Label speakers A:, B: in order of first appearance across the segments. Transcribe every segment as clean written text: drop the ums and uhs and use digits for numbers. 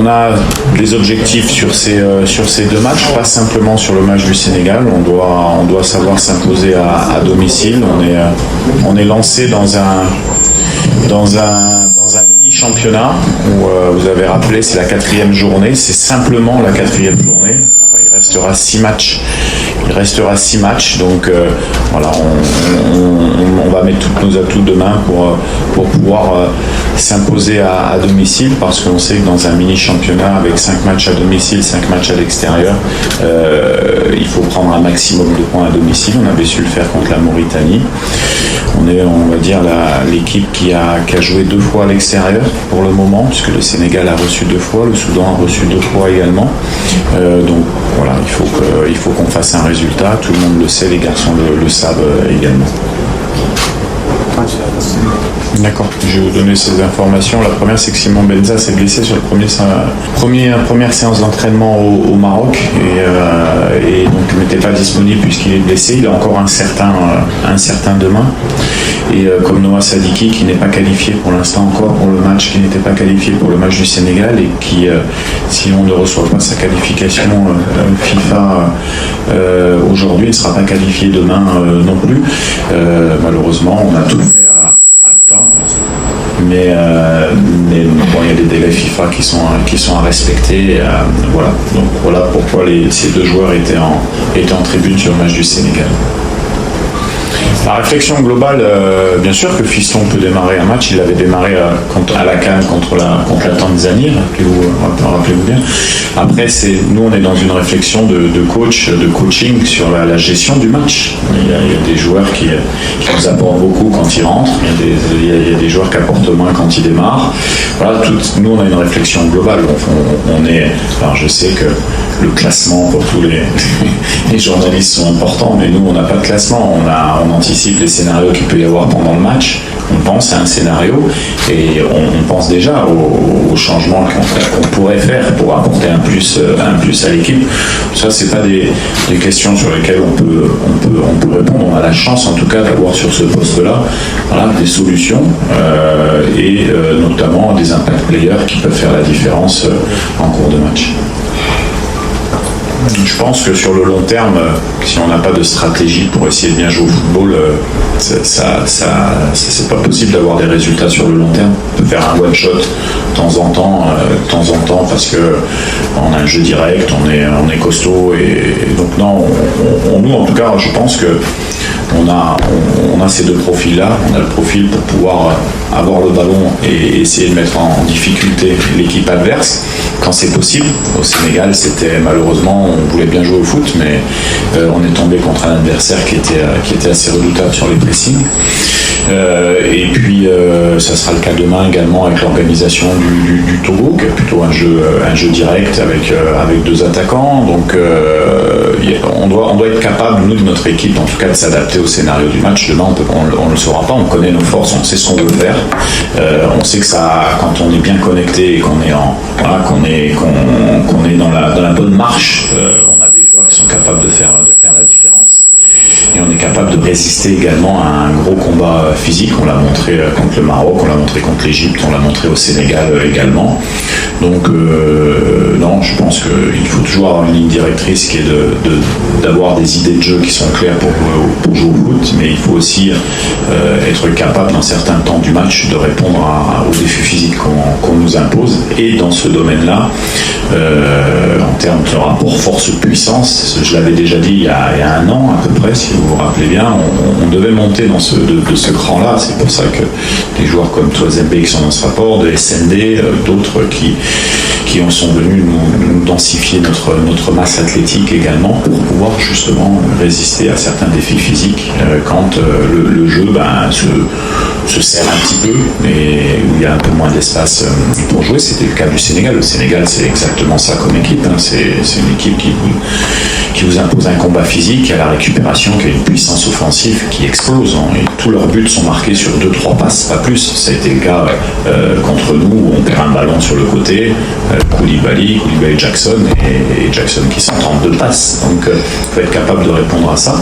A: on a des objectifs sur ces deux matchs, pas simplement sur le match du Sénégal. On doit savoir s'imposer à domicile. On est lancé dans un mini championnat où vous avez rappelé, c'est la 4e journée. C'est simplement la 4e journée. Il restera 6 matchs. Donc voilà, on va mettre tous nos atouts demain pour pouvoir s'imposer à domicile, parce qu'on sait que dans un mini championnat avec 5 matchs à domicile, 5 matchs à l'extérieur, il faut prendre un maximum de points à domicile. On avait su le faire contre la Mauritanie. On est, on va dire, l'équipe qui a joué 2 fois à l'extérieur pour le moment, puisque le Sénégal a reçu 2 fois, le Soudan a reçu 2 fois également. Donc voilà, il faut qu'on fasse un résultat. Tout le monde le sait, les garçons le savent également. D'accord, je vais vous donner ces informations. La première, c'est que Simon Benza s'est blessé sur la première séance d'entraînement au Maroc et donc il n'était pas disponible puisqu'il est blessé. Il a encore un certain demain. Et comme Noah Sadiki, qui n'est pas qualifié pour l'instant encore pour le match, qui n'était pas qualifié pour le match du Sénégal et qui, si on ne reçoit pas sa qualification FIFA aujourd'hui, ne sera pas qualifié demain non plus. Malheureusement, on a tout fait à temps. Mais bon, il y a des délais FIFA qui sont à respecter. Voilà. Donc voilà pourquoi ces 2 joueurs étaient en tribune sur le match du Sénégal. La réflexion globale, bien sûr que Fiston peut démarrer un match. Il avait démarré à la CAN contre la Tanzanie, rappelez-vous bien. Après, nous on est dans une réflexion de coaching sur la gestion du match. Il y a des joueurs qui nous apportent beaucoup quand ils rentrent. Il y a des joueurs qui apportent moins quand ils démarrent. Voilà, nous on a une réflexion globale. Alors je sais que le classement pour tous les journalistes sont importants, mais nous on n'a pas de classement. On anticipe les scénarios qu'il peut y avoir pendant le match. On pense à un scénario et on pense déjà aux changements qu'on pourrait faire pour apporter un plus à l'équipe. Ça, c'est pas des questions sur lesquelles on peut répondre. On a la chance, en tout cas, d'avoir sur ce poste-là, des solutions et notamment des impact players qui peuvent faire la différence en cours de match. Je pense que sur le long terme, si on n'a pas de stratégie pour essayer de bien jouer au football, c'est pas possible d'avoir des résultats sur le long terme. On peut faire un one shot de temps en temps, parce que on a un jeu direct, on est costaud et donc non, nous en tout cas, je pense que on a ces 2 profils-là. On a le profil pour pouvoir avoir le ballon et essayer de mettre en difficulté l'équipe adverse quand c'est possible. Au Sénégal, c'était malheureusement, on voulait bien jouer au foot, mais on est tombé contre un adversaire qui était assez redoutable sur les pressings. Et puis ça sera le cas demain également avec l'organisation du Togo, qui est plutôt un jeu direct avec 2 attaquants. Donc on doit être capable, nous de notre équipe en tout cas, de s'adapter au scénario du match. Demain on ne le saura pas, on connaît nos forces, on sait ce qu'on veut faire. On sait que ça, quand on est bien connecté et qu'on est dans la bonne marche, on a des joueurs qui sont capables de faire la différence. Et on est capable de résister également à un gros combat physique. On l'a montré contre le Maroc, on l'a montré contre l'Égypte, on l'a montré au Sénégal également. Donc non, je pense qu'il faut toujours avoir une ligne directrice qui est d'avoir des idées de jeu qui sont claires pour jouer au foot, mais il faut aussi être capable dans certains temps du match de répondre aux défis physiques qu'on nous impose. Et dans ce domaine-là, en termes de rapport force-puissance, je l'avais déjà dit il y a 1 an à peu près, si vous vous rappelez bien, on devait monter de ce cran-là. C'est pour ça que des joueurs comme Toazembe qui sont dans ce rapport, de SND, d'autres qui sont venus nous densifier notre masse athlétique également pour pouvoir justement résister à certains défis physiques quand le jeu se serre un petit peu et où il y a un peu moins d'espace pour jouer. C'était le cas du Sénégal. Le Sénégal, c'est exactement ça comme équipe. C'est une équipe qui vous impose un combat physique, qui a la récupération, qui a une puissance offensive qui explose. Et tous leurs buts sont marqués sur 2-3 passes, pas plus. Ça a été le cas contre nous, où on perd un ballon sur le côté, Koulibaly Jackson, et Jackson qui s'entend 2 passes. Donc il faut être capable de répondre à ça.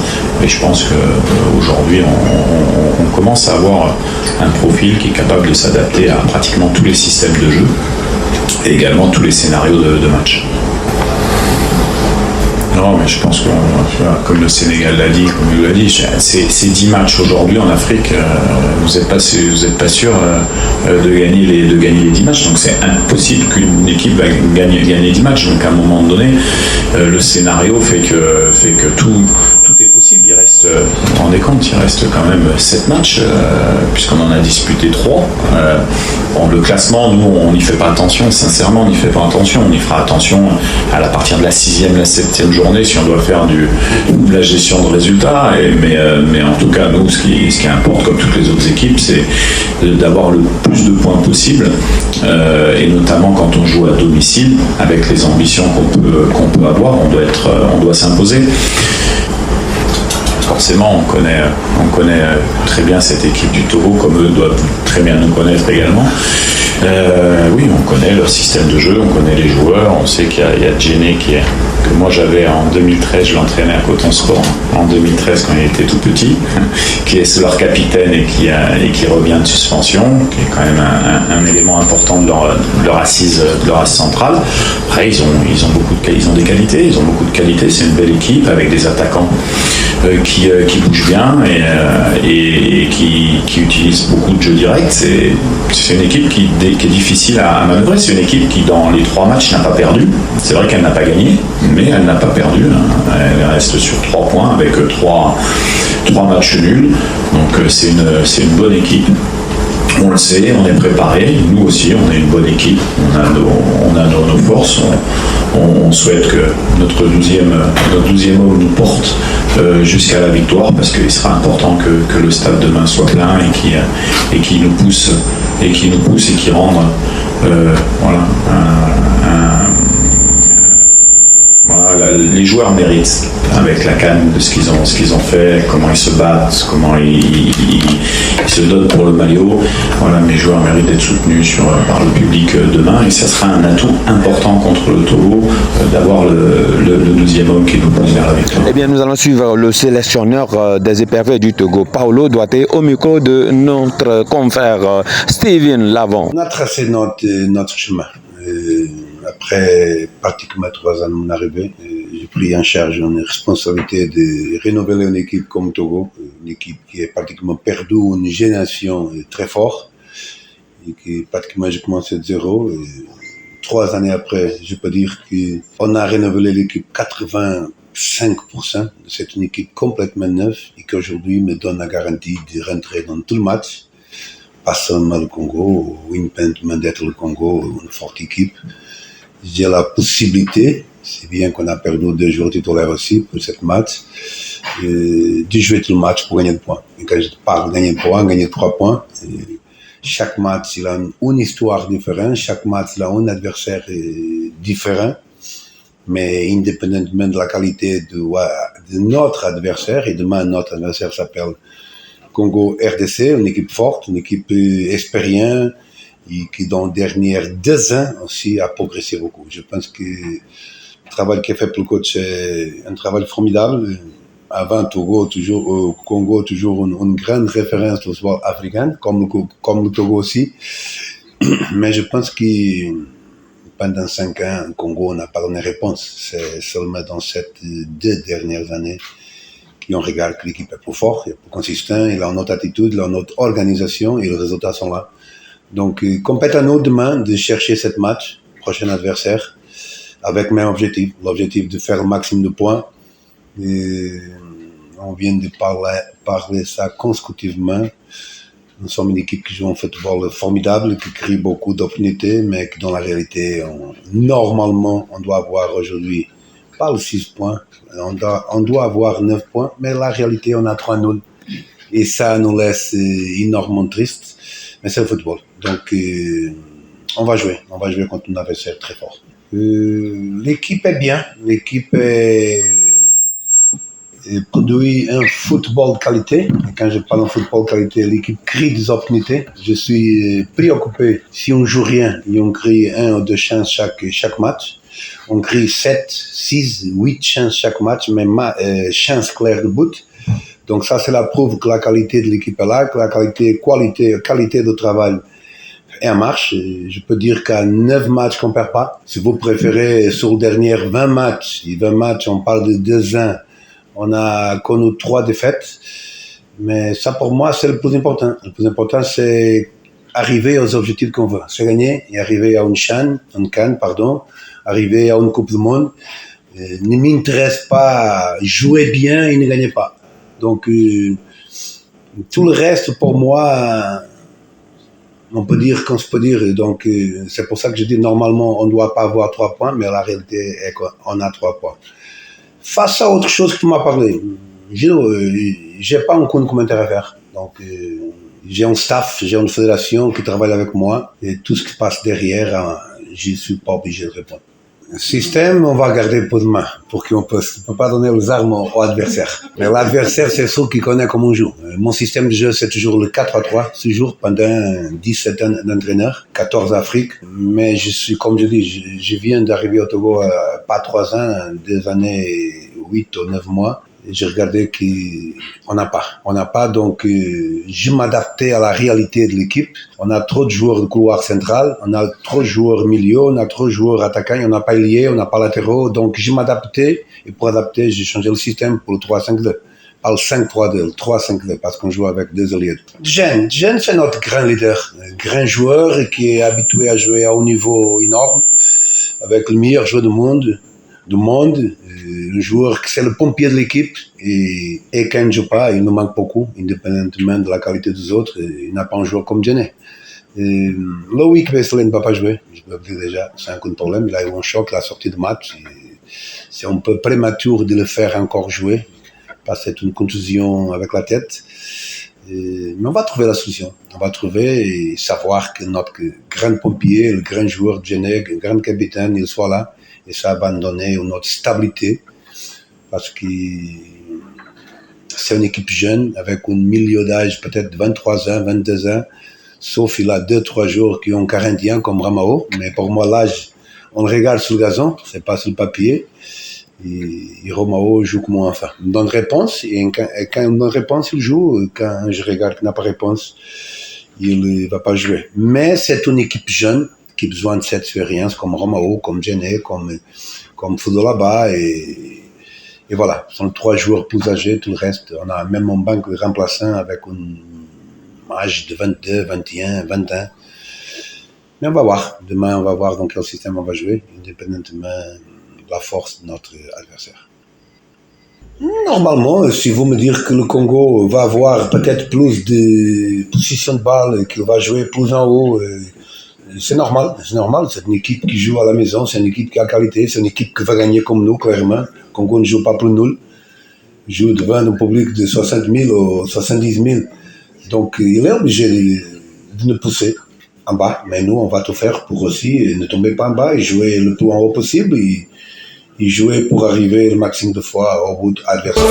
A: Et je pense qu'aujourd'hui, on commence à avoir un profil qui est capable de s'adapter à pratiquement tous les systèmes de jeu. et également tous les scénarios de match. Non, mais je pense que, comme le Sénégal l'a dit, comme il l'a dit, c'est 10 matchs aujourd'hui en Afrique. Vous n'êtes pas sûr de gagner les 10 matchs. Donc c'est impossible qu'une équipe va gagner 10 matchs. Donc à un moment donné, le scénario fait que tout est possible. Il reste, vous vous rendez compte, il reste quand même 7 matchs, puisqu'on en a disputé 3. Bon, le classement, nous, on n'y fait pas attention. Sincèrement, on n'y fait pas attention. On y fera attention à partir de la 6e, la 7e journée, si on doit faire de la gestion de résultats. Mais en tout cas, nous, ce qui importe, comme toutes les autres équipes, c'est d'avoir le plus de points possible, et notamment quand on joue à domicile, avec les ambitions qu'on peut avoir, on doit s'imposer. Forcément, on connaît très bien cette équipe du Togo, comme eux doivent très bien nous connaître également. Oui, on connaît leur système de jeu, on connaît les joueurs, on sait qu'il y a Djené que moi j'avais en 2013, je l'entraînais à Coton Sport en 2013 quand il était tout petit, qui est leur capitaine et qui revient de suspension, qui est quand même un élément important de leur assise centrale. Après, ils ont des qualités, ils ont beaucoup de qualités, c'est une belle équipe avec des attaquants qui bougent bien et qui utilisent beaucoup de jeux directs. C'est une équipe qui est difficile à manœuvrer. C'est une équipe qui, dans les 3 matchs, n'a pas perdu. C'est vrai qu'elle n'a pas gagné, mais elle n'a pas perdu. Elle reste sur 3 points avec 3 matchs nuls. Donc c'est une bonne équipe. On le sait, on est préparé. Nous aussi, on est une bonne équipe. On a nos forces. On souhaite que notre 12e homme nous porte jusqu'à la victoire, parce qu'il sera important que le stade demain soit plein et qui nous pousse et qui rende les joueurs méritent, avec la CAN, de ce qu'ils ont fait, comment ils se battent, comment ils se donnent pour le maillot. Voilà, mes joueurs méritent d'être soutenus par le public demain, et ça sera un atout important contre le Togo d'avoir le 12e homme qui nous pousse vers la victoire.
B: Eh bien, nous allons suivre le sélectionneur des éperviers du Togo, Paolo Douaté, au micro de notre confrère Steven Lavon.
C: On a tracé notre chemin. Après pratiquement 3 ans de mon arrivée, j'ai pris en charge une responsabilité de renouveler une équipe comme Togo, une équipe qui est pratiquement perdue, une génération très forte, et qui pratiquement j'ai commencé de zéro. Et 3 années après, je peux dire qu'on a renouvelé l'équipe 85%. C'est une équipe complètement neuve et qui aujourd'hui me donne la garantie de rentrer dans tout le match. Pas seulement le Congo, Winnipeg, d'être le Congo, une forte équipe. J'ai la possibilité, c'est bien qu'on a perdu 2 joueurs titulaires aussi pour cette match, de jouer tout le match pour gagner le point. Et quand je parle de gagner le point, gagner 3 points, chaque match il a une histoire différente, chaque match il a un adversaire différent, mais indépendamment de la qualité de notre adversaire, et demain notre adversaire s'appelle Congo RDC, une équipe forte, une équipe expériente, et qui dans les dernières 2 ans aussi a progressé beaucoup. Je pense que le travail qui est fait pour le coach est un travail formidable. Avant Togo, Congo, toujours une grande référence au sport africain, comme le Togo aussi. Mais je pense que pendant 5 ans, le Congo n'a pas donné réponse. C'est seulement dans ces 2 dernières années qu'on regarde que l'équipe est plus forte, est plus consistante, il a une autre attitude, il a une autre organisation, et les résultats sont là. Donc, compète à nous demain de chercher cette match, prochain adversaire, avec le même objectif, l'objectif de faire le maximum de points. Et on vient de parler ça consécutivement. Nous sommes une équipe qui joue un football formidable, qui crée beaucoup d'opportunités, mais que dans la réalité, normalement, on doit avoir aujourd'hui pas les 6 points, on doit avoir 9 points, mais la réalité, on a 3-0. Et ça nous laisse énormément triste. Mais c'est le football. Donc, on va jouer contre un adversaire très fort. L'équipe est bien. L'équipe produit un football de qualité. Et quand je parle de football de qualité, l'équipe crée des opportunités. Je suis préoccupé. Si on joue rien, et on crée 1 ou 2 chances chaque match. On crée 7, 6, 8 chances chaque match, même chances claires de but. Donc ça, c'est la preuve que la qualité de l'équipe est là, que la qualité de travail est en marche. Je peux dire qu'à 9 matchs qu'on perd pas. Si vous préférez, sur les derniers 20 matchs, on parle de 2-1, on a connu 3 défaites. Mais ça, pour moi, c'est le plus important. Le plus important, c'est arriver aux objectifs qu'on veut. C'est gagner et arriver à une CAN, arriver à une Coupe du Monde. Ne m'intéresse pas jouer bien et ne gagner pas. Donc, tout le reste, pour moi, on peut dire qu'on se peut dire. Donc, c'est pour ça que je dis, normalement, on ne doit pas avoir 3 points, mais la réalité est qu'on a 3 points. Face à autre chose que tu m'as parlé, j'ai pas encore de commentaire à faire. Donc, j'ai un staff, j'ai une fédération qui travaille avec moi et tout ce qui passe derrière, je suis pas obligé de répondre. Le système, on va garder pour demain, pour qu'on peut pas donner les armes au adversaire. Mais l'adversaire, c'est celui qui connaît comment on joue. Mon système de jeu, c'est toujours le 4-3-3, toujours pendant 17 ans d'entraîneur, 14 Afrique. Mais je suis, comme je dis, je viens d'arriver au Togo, pas 3 ans, 2 années, 8 ou 9 mois. J'ai regardé qu'on n'a pas, donc je m'adaptais à la réalité de l'équipe. On a trop de joueurs de couloir central, on a trop de joueurs milieu, on a trop de joueurs attaquants, on n'a pas lié, on n'a pas latéraux, donc je m'adaptais, et pour adapter, j'ai changé le système pour le 3-5-2. Pas le 5-3-2, le 3-5-2, parce qu'on joue avec 2 alliés. Jeanne, c'est notre grand leader, grand joueur qui est habitué à jouer à un niveau énorme, avec le meilleur joueur du monde, un joueur qui c'est le pompier de l'équipe et quand il ne joue pas, il nous manque beaucoup, indépendamment de la qualité des autres. Il n'a pas un joueur comme Jenny. Loïc Vesely ne va pas jouer, je peux le dire déjà, c'est un problème. Il a eu un choc à la sortie de match. C'est un peu prématuré de le faire encore jouer, parce que c'est une contusion avec la tête. Mais on va trouver la solution. On va trouver et savoir que notre grand pompier, le grand joueur Jenny, le grand capitaine, il soit là. Et ça va nous donner une autre stabilité parce que c'est une équipe jeune avec un milieu d'âge peut-être 23 ans, 22 ans, sauf il a 2-3 joueurs qui ont 40 ans comme Ramao, mais pour moi l'âge, on le regarde sur le gazon, c'est pas sur le papier, et Ramao joue comme un enfant. Il me donne réponse, et quand il me donne réponse, il joue, quand je regarde qu'il n'a pas réponse, il ne va pas jouer. Mais c'est une équipe jeune, qui a besoin de cette expérience, comme Romao, comme Jenny, comme Fudolaba, et voilà. Ce sont 3 joueurs plus âgés, tout le reste. On a même un banc de remplaçants avec un âge de 22, 21, 20 ans. Mais on va voir. Demain, on va voir dans quel système on va jouer, indépendamment de la force de notre adversaire. Normalement, si vous me dites que le Congo va avoir peut-être plus de position de balle, qu'il va jouer plus en haut, c'est normal, c'est une équipe qui joue à la maison, c'est une équipe qui a qualité, c'est une équipe qui va gagner comme nous, clairement. Congo ne joue pas pour nul, il joue devant un public de 60 000 ou 70 000. Donc il est obligé de nous pousser en bas, mais nous on va tout faire pour aussi ne tomber pas en bas et jouer le plus en haut possible et jouer pour arriver le maximum de fois au bout adversaire.